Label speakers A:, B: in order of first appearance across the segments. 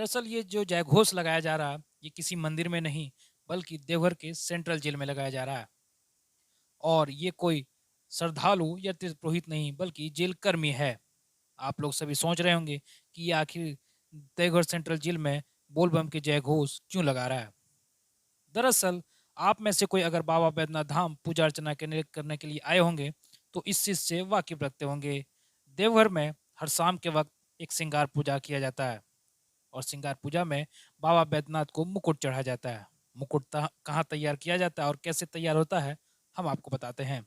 A: दरअसल ये जो जयघोष लगाया जा रहा है, ये किसी मंदिर में नहीं, बल्कि देवघर के सेंट्रल जेल में लगाया जा रहा है। और ये कोई श्रद्धालु या तीर्थपुरोहित नहीं, बल्कि जेल कर्मी है। आप लोग सभी सोच रहे होंगे कि ये आखिर देवघर सेंट्रल जेल में बोल बम के जयघोष क्यों लगा रहा है। दरअसल आप में से कोई अगर बाबा बैद्यनाथ धाम पूजा अर्चना करने के लिए आए होंगे, तो इस चीज़ से वाकिफ रखते होंगे। देवघर में हर शाम के वक्त एक श्रृंगार पूजा किया जाता है और श्रृंगार पूजा में बाबा बैद्यनाथ को मुकुट चढ़ाया जाता है। मुकुट कहाँ तैयार किया जाता है और कैसे तैयार होता है, हम आपको बताते हैं।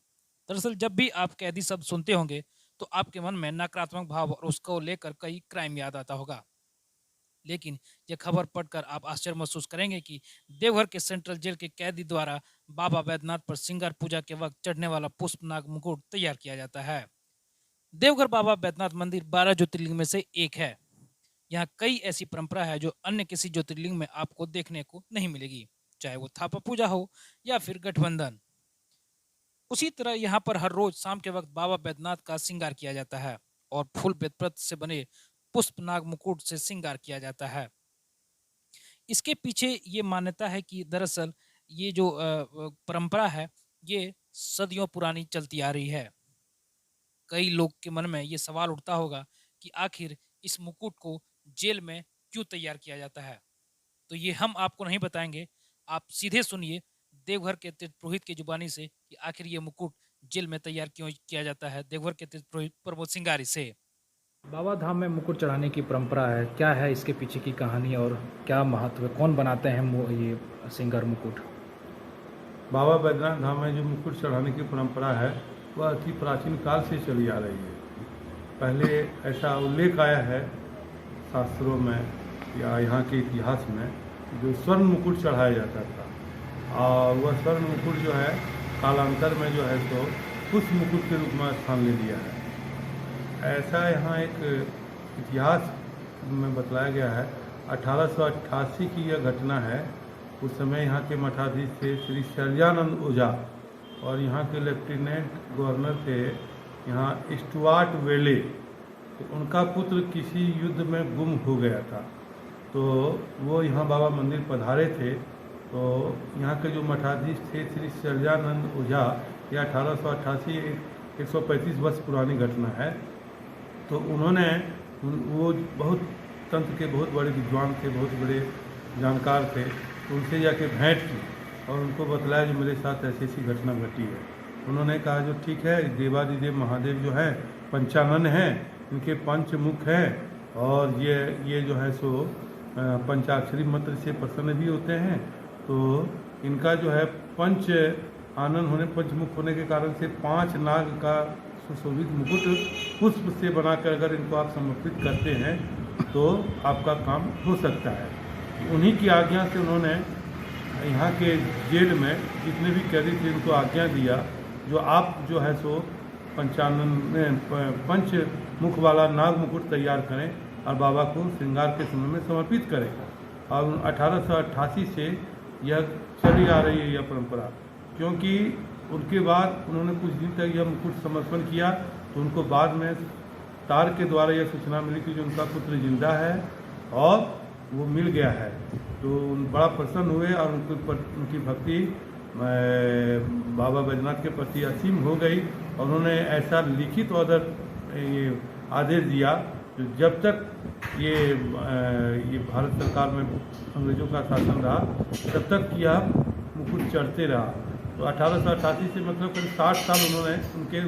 A: दरअसल जब भी आप कैदी शब्द सुनते होंगे, तो आपके मन में नकारात्मक भाव और उसको लेकर कई क्राइम याद आता होगा। लेकिन यह खबर पढ़कर आप आश्चर्य महसूस करेंगे कि देवघर के सेंट्रल जेल के कैदी द्वारा बाबा बैद्यनाथ पर श्रृंगार पूजा के वक्त चढ़ने वाला पुष्पनाग मुकुट तैयार किया जाता है। देवघर बाबा बैद्यनाथ मंदिर 12 ज्योतिर्लिंग में से एक है। यहाँ कई ऐसी परंपरा है जो अन्य किसी ज्योतिर्लिंग में आपको देखने को नहीं मिलेगी, चाहे वो थापा पूजा हो या फिर गठबंधन। उसी तरह यहाँ पर हर रोज शाम के वक्त बाबा बैद्यनाथ का श्रृंगार किया जाता है और फूल बेतपत्र से बने पुष्पनाग मुकुट से श्रृंगार किया जाता है। इसके पीछे ये मान्यता है कि दरअसल ये जो परंपरा है, ये सदियों पुरानी चलती आ रही है। कई लोग के मन में ये सवाल उठता होगा कि आखिर इस मुकुट को जेल में क्यों तैयार किया जाता है। तो ये हम आपको नहीं बताएंगे, आप सीधे सुनिए देवघर के तीर्थ पुरोहित की जुबानी से कि आखिर ये मुकुट जेल में तैयार क्यों किया जाता है, देवघर के तीर्थ पुरोहित प्रमोद सिंगारी से।
B: बाबा धाम में मुकुट चढ़ाने की परंपरा है, क्या है इसके पीछे की कहानी और क्या महत्व है? कौन बनाते हैं ये सिंगर मुकुट?
C: बाबा बैद्यनाथ धाम में जो मुकुट चढ़ाने की परंपरा है वह अति प्राचीन काल से चली आ रही है। पहले ऐसा उल्लेख आया है शास्त्रों में या यहाँ के इतिहास में, जो स्वर्ण मुकुट चढ़ाया जाता था, और वह स्वर्ण मुकुट जो है कालांतर में जो है तो पुष्प मुकुट के रूप में स्थान ले लिया है। ऐसा यहाँ एक इतिहास में बतलाया गया है। 1888 की यह घटना है। उस समय यहाँ के मठाधीश थे श्री शैलजानंद ओझा और यहाँ के लेफ्टिनेंट गवर्नर थे यहाँ स्टुअर्ट वेले। तो उनका पुत्र किसी युद्ध में गुम हो गया था, तो वो यहाँ बाबा मंदिर पधारे थे। तो यहाँ के जो मठाधीश थे श्री शैलजानंद ओझा, यह 1888 135 वर्ष पुरानी घटना है। तो उन्होंने वो बहुत तंत्र के बहुत बड़े विद्वान थे, बहुत बड़े जानकार थे, तो उनसे जाके भेंट की और उनको बतलाया जो मेरे साथ ऐसी ऐसी घटना घटी है। उन्होंने कहा जो ठीक है, देवादिदेव महादेव जो है पंचानन हैं, इनके पंच मुख हैं और ये जो है सो पंचाक्षरी मंत्र से प्रसन्न भी होते हैं। तो इनका जो है पंच आनंद होने, पंचमुख होने के कारण से 5 नाग का सुशोभित मुकुट पुष्प से बनाकर अगर इनको आप समर्पित करते हैं तो आपका काम हो सकता है। उन्हीं की आज्ञा से उन्होंने यहाँ के जेल में जितने भी कैदी थे उनको आज्ञा दिया जो आप जो है सो पंच मुख वाला नाग मुकुट तैयार करें और बाबा को श्रृंगार के समय में समर्पित करें। और 1888 से यह चली आ रही है यह परंपरा, क्योंकि उनके बाद उन्होंने कुछ दिन तक यह मुकुट समर्पण किया। तो उनको बाद में तार के द्वारा यह सूचना मिली कि जो उनका पुत्र जिंदा है और वो मिल गया है। तो बड़ा प्रसन्न हुए और उनकी भक्ति बाबा बैद्यनाथ के प्रति असीम हो गई। और उन्होंने ऐसा लिखित ऑर्डर ये आदेश दिया, तो जब तक ये भारत सरकार में अंग्रेज़ों का शासन रहा तब तक यह मुकुट चढ़ते रहा। तो 1888 से मतलब करीब 60 साल उन्होंने उनके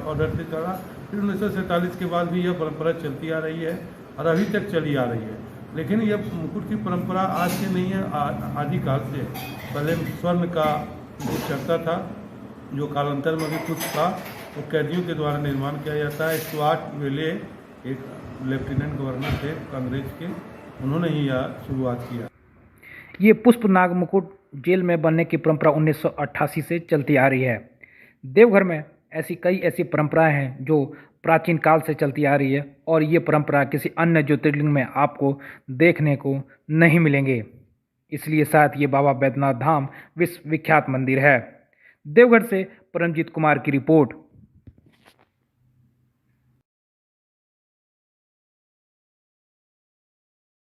C: ऑर्डर से चला। फिर 1947 के बाद भी यह परंपरा चलती आ रही है और अभी तक चली आ रही है। लेकिन यह मुकुट की परंपरा आज से नहीं है, आदिकाल से। पहले स्वर्ण का मुकुट चढ़ता था जो कालांतर में भी कुछ था, वो कैदियों के द्वारा निर्माण किया जाता है। स्टुअर्ट वेले एक लेफ्टिनेंट गवर्नर थे कांग्रेस के, उन्होंने ही यह शुरुआत किया।
B: ये पुष्पनाग मुकुट जेल में बनने की परंपरा 1988 से चलती आ रही है। देवघर में कई ऐसी परंपराएं हैं जो प्राचीन काल से चलती आ रही है और ये परंपरा किसी अन्य ज्योतिर्लिंग में आपको देखने को नहीं मिलेंगे। इसलिए शायद ये बाबा बैद्यनाथ धाम विश्व विख्यात मंदिर है। देवघर से परमजीत कुमार की रिपोर्ट।